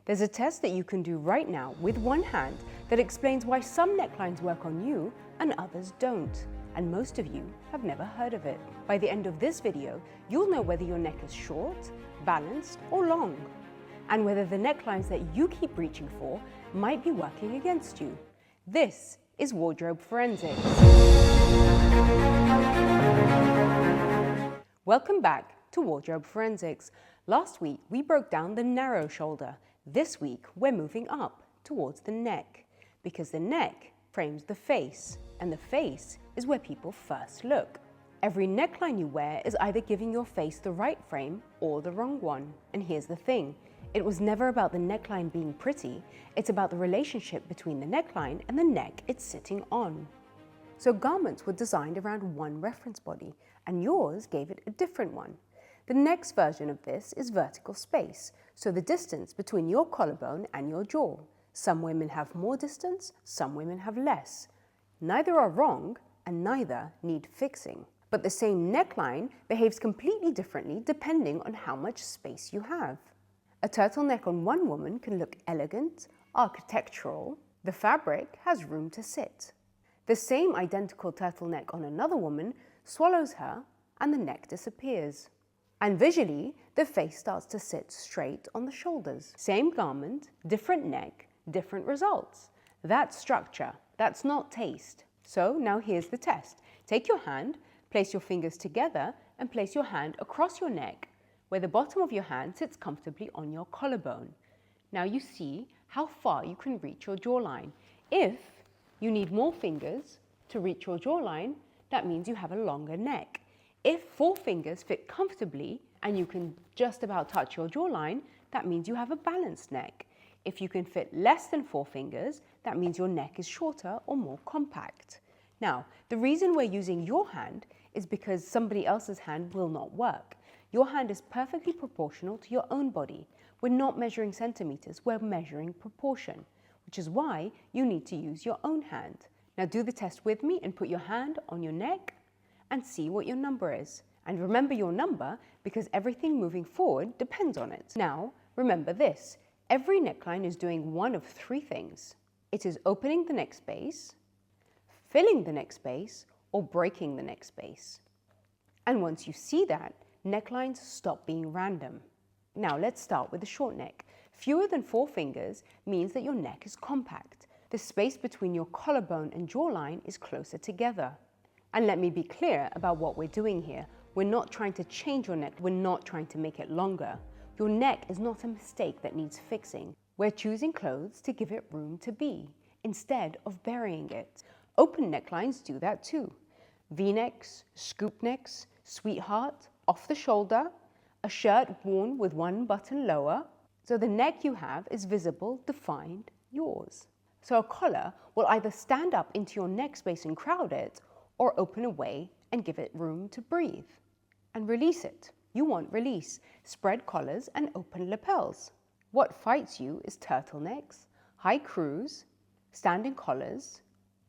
There's a test that you can do right now with one hand that explains why some necklines work on you and others don't. And most of you have never heard of it. By the end of this video, you'll know whether your neck is short, balanced, or long, and whether the necklines that you keep reaching for might be working against you. This is Wardrobe Forensics. Welcome back to Wardrobe Forensics. Last week, we broke down the narrow shoulder. This week, we're moving up towards the neck, because the neck frames the face, and the face is where people first look. Every neckline you wear is either giving your face the right frame or the wrong one. And here's the thing, it was never about the neckline being pretty, it's about the relationship between the neckline and the neck it's sitting on. So garments were designed around one reference body, and yours gave it a different one. The next version of this is vertical space, so the distance between your collarbone and your jaw. Some women have more distance, some women have less. Neither are wrong, and neither need fixing. But the same neckline behaves completely differently depending on how much space you have. A turtleneck on one woman can look elegant, architectural. The fabric has room to sit. The same identical turtleneck on another woman swallows her and the neck disappears. And visually, the face starts to sit straight on the shoulders. Same garment, different neck, different results. That's structure, that's not taste. So now here's the test. Take your hand, place your fingers together, and place your hand across your neck, where the bottom of your hand sits comfortably on your collarbone. Now you see how far you can reach your jawline. If you need more fingers to reach your jawline, that means you have a longer neck. If 4 fingers fit comfortably and you can just about touch your jawline, that means you have a balanced neck. If you can fit less than 4 fingers, that means your neck is shorter or more compact. Now, the reason we're using your hand is because somebody else's hand will not work. Your hand is perfectly proportional to your own body. We're not measuring centimeters, we're measuring proportion, which is why you need to use your own hand. Now do the test with me and put your hand on your neck and see what your number is. And remember your number because everything moving forward depends on it. Now, remember this, every neckline is doing one of 3 things. It is opening the neck space, filling the neck space, or breaking the neck space. And once you see that, necklines stop being random. Now let's start with the short neck. Fewer than 4 fingers means that your neck is compact. The space between your collarbone and jawline is closer together. And let me be clear about what we're doing here. We're not trying to change your neck, we're not trying to make it longer. Your neck is not a mistake that needs fixing. We're choosing clothes to give it room to be, instead of burying it. Open necklines do that too. V-necks, scoop necks, sweetheart, off the shoulder, a shirt worn with one button lower. So the neck you have is visible, defined, yours. So a collar will either stand up into your neck space and crowd it, or open away and give it room to breathe. And release it. You want release. Spread collars and open lapels. What fights you is turtlenecks, high crews, standing collars.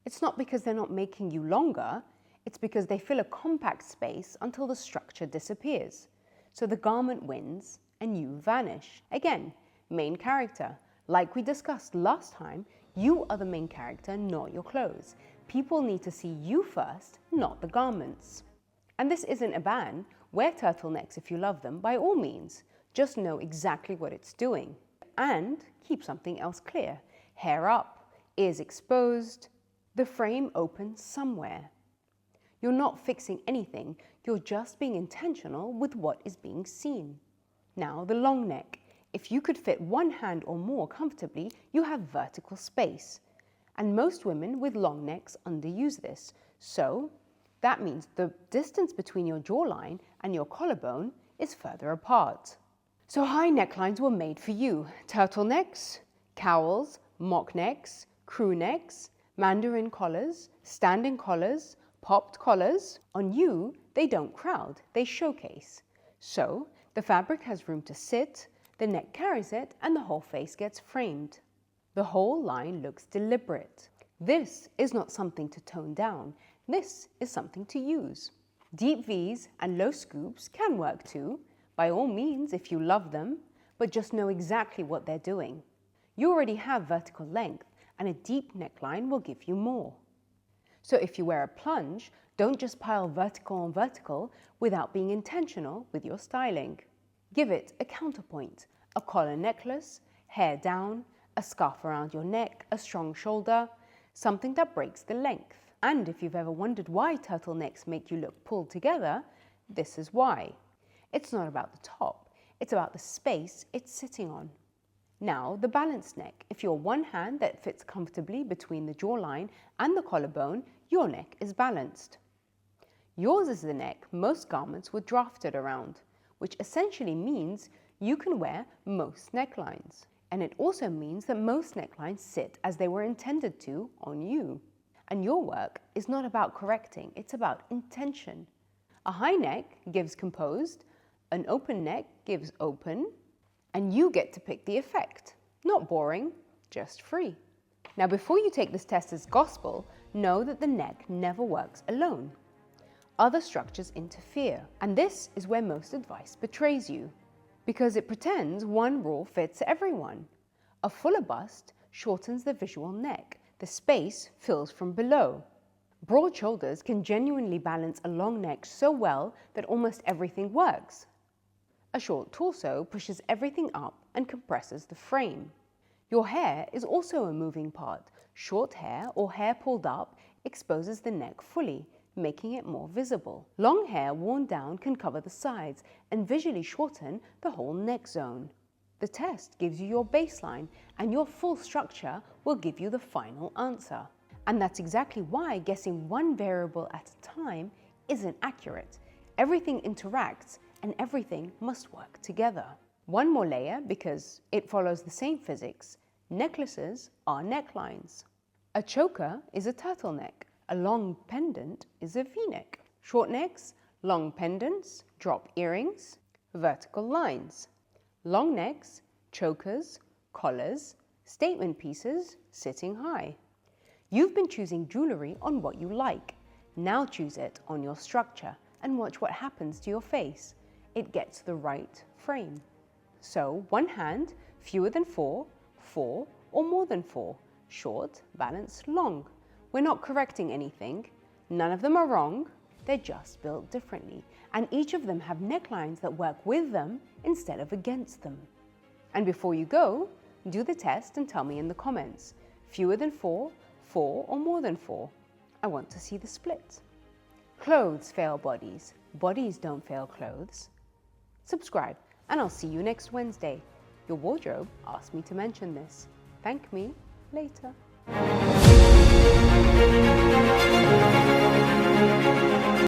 It's not because they're not making you longer, it's because they fill a compact space until the structure disappears. So the garment wins and you vanish. Again, main character. Like we discussed last time, you are the main character, not your clothes. People need to see you first, not the garments. And this isn't a ban. Wear turtlenecks if you love them, by all means. Just know exactly what it's doing. And keep something else clear. Hair up, ears exposed, the frame open somewhere. You're not fixing anything, you're just being intentional with what is being seen. Now the long neck. If you could fit one hand or more comfortably, you have vertical space. And most women with long necks underuse this. So that means the distance between your jawline and your collarbone is further apart. So high necklines were made for you. Turtlenecks, cowls, mock necks, crew necks, mandarin collars, standing collars, popped collars. On you, they don't crowd, they showcase. So the fabric has room to sit, the neck carries it, and the whole face gets framed. The whole line looks deliberate. This is not something to tone down. This is something to use. Deep V's and low scoops can work too, by all means if you love them, but just know exactly what they're doing. You already have vertical length, and a deep neckline will give you more. So if you wear a plunge, don't just pile vertical on vertical without being intentional with your styling. Give it a counterpoint, a collar necklace, hair down, a scarf around your neck, a strong shoulder, something that breaks the length. And if you've ever wondered why turtlenecks make you look pulled together, this is why. It's not about the top, it's about the space it's sitting on. Now, the balanced neck. If you're one hand that fits comfortably between the jawline and the collarbone, your neck is balanced. Yours is the neck most garments were drafted around, which essentially means you can wear most necklines. And it also means that most necklines sit as they were intended to on you. And your work is not about correcting, it's about intention. A high neck gives composed, an open neck gives open, and you get to pick the effect. Not boring, just free. Now, before you take this test as gospel, know that the neck never works alone. Other structures interfere, and this is where most advice betrays you, because it pretends one rule fits everyone. A fuller bust shortens the visual neck. The space fills from below. Broad shoulders can genuinely balance a long neck so well that almost everything works. A short torso pushes everything up and compresses the frame. Your hair is also a moving part. Short hair or hair pulled up exposes the neck fully, making it more visible. Long hair worn down can cover the sides and visually shorten the whole neck zone. The test gives you your baseline, and your full structure will give you the final answer. And that's exactly why guessing one variable at a time isn't accurate. Everything interacts, and everything must work together. One more layer, because it follows the same physics. Necklaces are necklines. A choker is a turtleneck. A long pendant is a V-neck. Short necks, long pendants, drop earrings, vertical lines. Long necks, chokers, collars, statement pieces sitting high. You've been choosing jewelry on what you like. Now choose it on your structure and watch what happens to your face. It gets the right frame. So, one hand, fewer than four, or more than four, short, balanced, long. We're not correcting anything. None of them are wrong. They're just built differently. And each of them have necklines that work with them instead of against them. And before you go, do the test and tell me in the comments. Fewer than four, or more than four. I want to see the split. Clothes fail bodies. Bodies don't fail clothes. Subscribe, and I'll see you next Wednesday. Your wardrobe asked me to mention this. Thank me later.